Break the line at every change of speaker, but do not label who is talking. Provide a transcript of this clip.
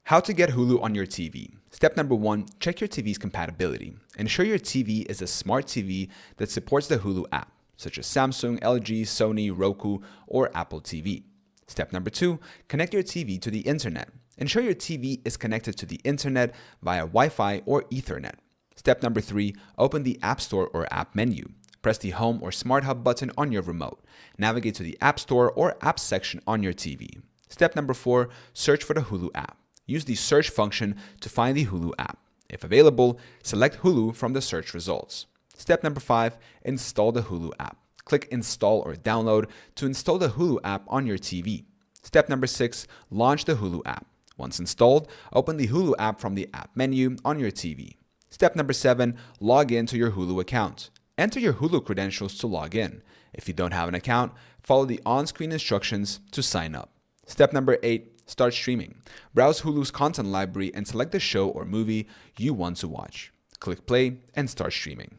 How to get Hulu on your TV. Step number 1, check your TV's compatibility. Ensure your TV is a smart TV that supports the Hulu app, such as Samsung, LG, Sony, Roku, or Apple TV. Step number 2, connect your TV to the internet. Ensure your TV is connected to the internet via Wi-Fi or Ethernet. Step number 3, open the App Store or App menu. Press the Home or Smart Hub button on your remote. Navigate to the App Store or Apps section on your TV. Step number 4, search for the Hulu app. Use the search function to find the Hulu app. If available, select Hulu from the search results. Step number 5, install the Hulu app. Click Install or Download to install the Hulu app on your TV. Step number 6, launch the Hulu app. Once installed, open the Hulu app from the app menu on your TV. Step number 7, log in to your Hulu account. Enter your Hulu credentials to log in. If you don't have an account, follow the on-screen instructions to sign up. Step number 8, start streaming. Browse Hulu's content library and select the show or movie you want to watch. Click play and start streaming.